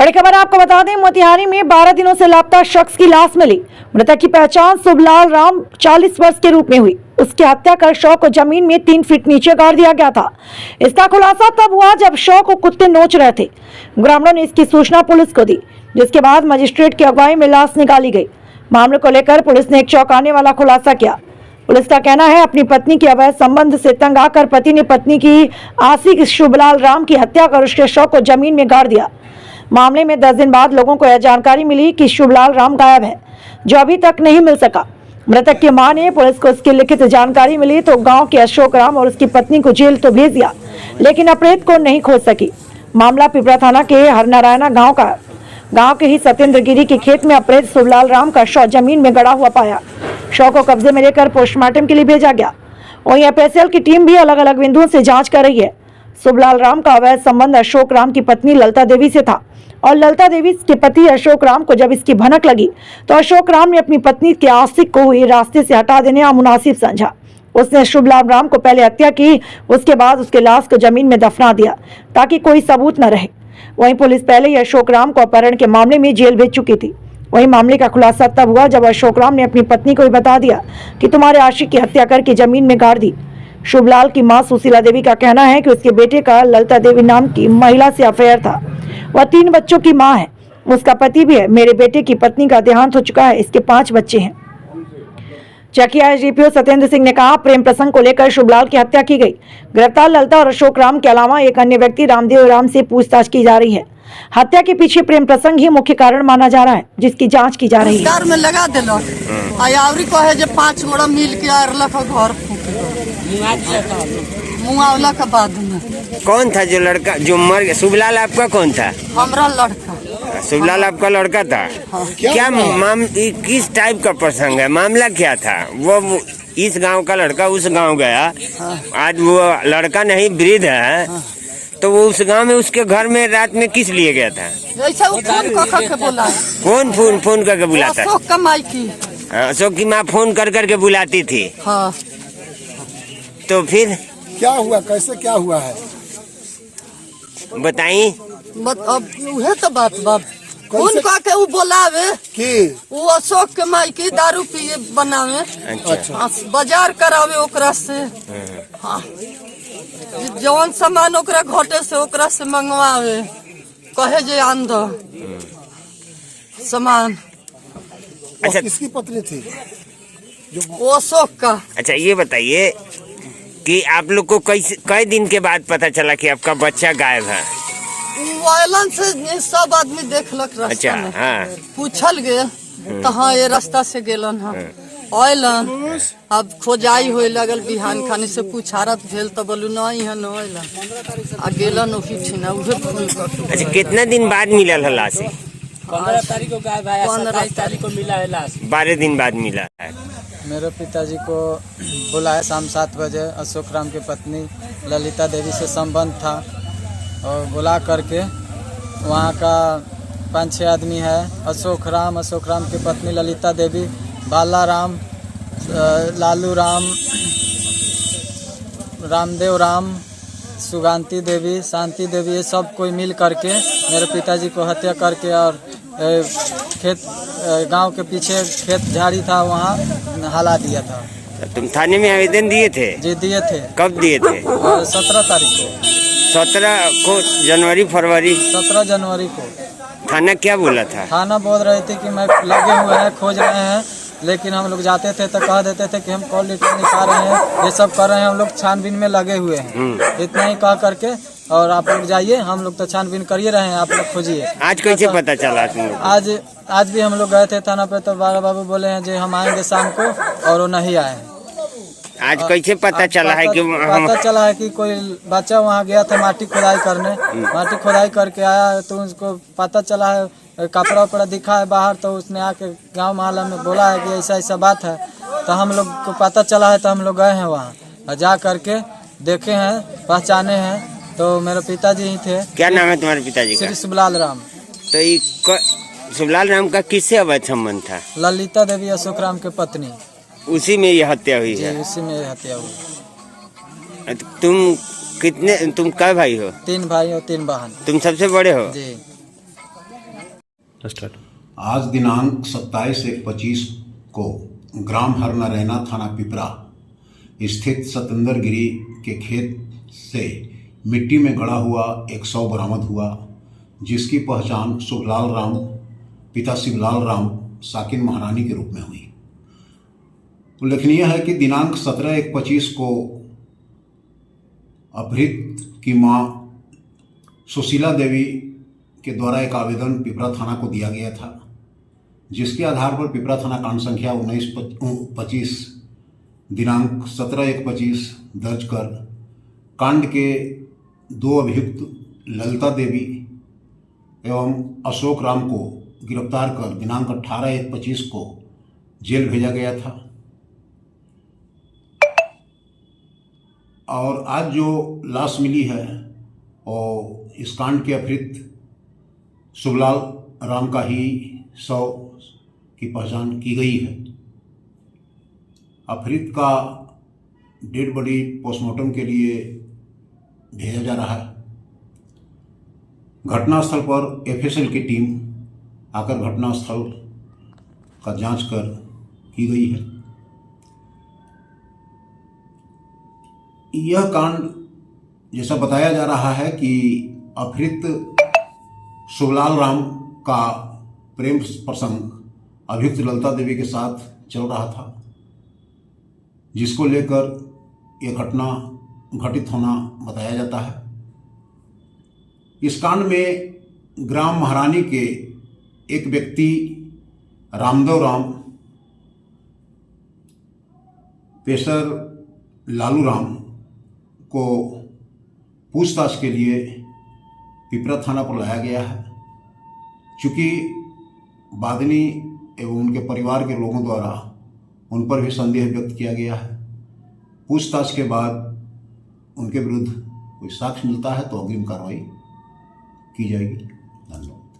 बड़ी खबर आपको बता दें, मोतिहारी में 12 दिनों से लापता शख्स की लाश मिली। मृतक की पहचान शुभलाल राम 40 वर्ष के रूप में हुई। उसकी हत्या कर शव को जमीन में 3 फीट नीचे गाड़ दिया गया था। इसका खुलासा तब हुआ जब शव को कुत्ते नोच रहे थे। ग्रामीणों ने इसकी सूचना पुलिस को दी, जिसके बाद मजिस्ट्रेट की अगुवाई में लाश निकाली गई। मामले को लेकर पुलिस ने एक चौंकाने वाला खुलासा किया। पुलिस का कहना है, अपनी पत्नी के अवैध संबंध से तंग आकर पति ने पत्नी की आशिक शुभलाल राम की हत्या कर उसके शव को जमीन में गाड़ दिया। मामले में 10 दिन बाद लोगों को यह जानकारी मिली कि शुभलाल राम गायब है, जो अभी तक नहीं मिल सका। मृतक की मां ने पुलिस को इसकी लिखित जानकारी मिली तो गांव के अशोक राम और उसकी पत्नी को जेल तो भेज दिया, लेकिन अपराधी को नहीं खोज सकी। मामला पिपरा थाना के हरनारायणा गांव का। गांव के ही सत्येंद्र गिरी के खेत में अपराधी शुभलाल राम का शव जमीन में गड़ा हुआ पाया। शव को कब्जे में लेकर पोस्टमार्टम के लिए भेजा गया। वहीं एफएसएल की टीम भी अलग अलग बिंदुओं से जांच कर रही है। शुभलाल राम का अवैध संबंध अशोक राम की पत्नी ललिता देवी से था और ललिता देवी के पति अशोक राम को जब इसकी भनक लगी तो अशोक राम ने अपनी पत्नी के आशिक को हुए रास्ते से हटा देने का मुनासिब समझा। उसने शुभलाल राम को पहले हत्या की, उसके बाद उसके लाश को जमीन में दफना दिया ताकि कोई सबूत न रहे। वहीं पुलिस पहले ही अशोक राम को अपहरण के मामले में जेल भेज चुकी थी। वहीं मामले का खुलासा तब हुआ जब अशोक राम ने अपनी पत्नी को ही बता दिया कि तुम्हारे आशिक की हत्या करके जमीन में गाड़ दी। शुभलाल की मां सुशीला देवी का कहना है कि उसके बेटे का ललिता देवी नाम की महिला से अफेयर था। वह 3 बच्चों की मां है, उसका पति भी है। मेरे बेटे की पत्नी का देहांत हो चुका है, इसके 5 बच्चे हैं। चकिया एसडीपीओ सत्येंद्र सिंह ने कहा, प्रेम प्रसंग को लेकर शुभलाल की हत्या की गई। गिरफ्तार ललिता और अशोक राम के अलावा एक अन्य व्यक्ति रामदेव राम से पूछताछ की जा रही है। हत्या के पीछे प्रेम प्रसंग ही मुख्य कारण माना जा रहा है, जिसकी जांच की जा रही है। में लगा देलो आयावरी कहे जे 5 गोड़ा मिल के आरलक घर मुआवला के बाद में। कौन था जो लड़का जो मर गया? शुभलाल आपका कौन था? हमरा लड़का। शुभलाल आपका लड़का था? हाँ। क्या किस टाइप का प्रसंग है? मामला क्या था? वो इस गांव का लड़का उस गांव गया। हाँ। आज वो लड़का नहीं वृद्ध है। हाँ। तो वो उस गांव में उसके घर में रात में किस लिए गया था? ऐसा वो फोन के बुलाया। कौन फोन करके बुलाता? अशोक कमाई की। अशोक की माँ फोन कर बुलाती थी। हाँ। तो फिर क्या हुआ, कैसे क्या हुआ है बताइए। अब उहे तो बात फोन करके वो बोलावे कि वो अशोक के माई की दारू पिए बनावे। अच्छा। हाँ, बाजार करावे ओकरा से। हाँ। जौन सामान ओकरा घटे से ओकरा से मंगवावे, कहे जे आन दो सामान। अच्छा, किसकी पत्नी थी? वो अशोक का। अच्छा, ये बताइए कि आप लोग को कई दिन के बाद पता चला कि आपका बच्चा गायब है? वायलन से सब आदमी देखलक रास्ता। अच्छा, में हाँ। पूछल गए तो हाँ ये रास्ता से गेलन हाँ। आयलन अब खोजाई होए लगल, बिहान खानी से पूछारत भेल तो बोलू नहीं है न आ गेलन ओही ठिना उहे फोन कर। अच्छा, कितना दिन बाद मिलल है लाश? 15 तारीख को गायब है, 27 तारीख को मिला है लाश। 12 दिन बाद मिला है। मेरे पिताजी को बुलाया शाम 7 बजे। अशोक राम की पत्नी ललिता देवी से संबंध था और बुला करके वहाँ का 5-6 आदमी है। अशोक राम की पत्नी ललिता देवी, बाला राम, लालू राम, रामदेव राम, सुगांती देवी, शांति देवी, ये सब कोई मिल करके मेरे पिताजी को हत्या करके और खेत गांव के पीछे खेत झाड़ी था वहाँ हला दिया था। तुम थाने में आवेदन दिए थे? जी दिए थे। कब दिए थे? 17 तारीख को। 17 को जनवरी फरवरी? 17 जनवरी को। थाना क्या बोला था? थाना बोल रहे थे कि मैं लगे हुए हैं, खोज रहे हैं, लेकिन हम लोग जाते थे तो कह देते थे कि हम कॉल लेटर निकाल रहे हैं, ये सब कर रहे हैं, हम लोग छानबीन में लगे हुए हैं। इतना ही कह करके और आप लोग जाइए, हम लोग तो छानबीन कर ही रहे हैं, आप लोग खोजिए। आज कैसे पता चला तुम लोग? आज भी हम लोग गए थे थाना पे तो बाबा बाबू बोले हैं जो हम आएंगे शाम को, और वो नहीं आए। आज कैसे पता चला है कि पता चला है कि कोई बच्चा वहाँ गया था माटी खुदाई करने, माटी खुदाई करके आया तो उसको पता चला है, कपड़ा उपड़ा दिखा है बाहर, तो उसने आके गांव मोहल्ला में बोला है कि ऐसा ऐसा बात है। तो हम लोग को पता चला है तो हम लोग गए हैं वहाँ और जा करके देखे हैं, पहचाने हैं, तो मेरे पिताजी ही थे। क्या नाम है तुम्हारे पिताजी का? श्री शुभलाल राम। तो ये शुभलाल राम का किससे अवैध संबंध था? ललिता देवी अशोक राम के पत्नी। उसी में ये हत्या हुई है? उसी में हत्या हुई। तुम कई भाई हो? 3 भाई और 3 बहन। तुम सबसे बड़े हो? जी। स्टार्ट। आज दिनांक 27/1/25 को ग्राम हरनारायणा थाना पिपरा स्थित सतेंद्र गिरी के खेत से मिट्टी में गड़ा हुआ एक शव बरामद हुआ, जिसकी पहचान शुभलाल राम पिता शिवलाल राम साकिन महारानी के रूप में हुई। उल्लेखनीय है कि दिनांक 17/1/25 को अपहृत की मां सुशीला देवी के द्वारा एक आवेदन पिपरा थाना को दिया गया था, जिसके आधार पर पिपरा थाना कांड संख्या 19-25 दिनांक 17/1/25 दर्ज कर कांड के 2 अभियुक्त ललिता देवी एवं अशोक राम को गिरफ्तार कर दिनांक 18/1/25 को जेल भेजा गया था। और आज जो लाश मिली है और इस कांड के अपहृत शुभलाल राम का ही शव की पहचान की गई है। अपहृत का डेड बॉडी पोस्टमार्टम के लिए भेजा जा रहा है। घटनास्थल पर एफएसएल की टीम आकर घटनास्थल का जांच कर की गई है। यह कांड जैसा बताया जा रहा है कि अपहृत शुभलाल राम का प्रेम प्रसंग अभियुक्त ललिता देवी के साथ चल रहा था, जिसको लेकर यह घटना घटित होना बताया जाता है। इस कांड में ग्राम महारानी के एक व्यक्ति रामदेव राम पेशर लालू राम को पूछताछ के लिए पिपरा थाना पर लाया गया है। चूँकि बादनी एवं उनके परिवार के लोगों द्वारा उन पर भी संदेह व्यक्त किया गया है। पूछताछ के बाद उनके विरुद्ध कोई साक्ष्य मिलता है तो अग्रिम कार्रवाई की जाएगी। धन्यवाद।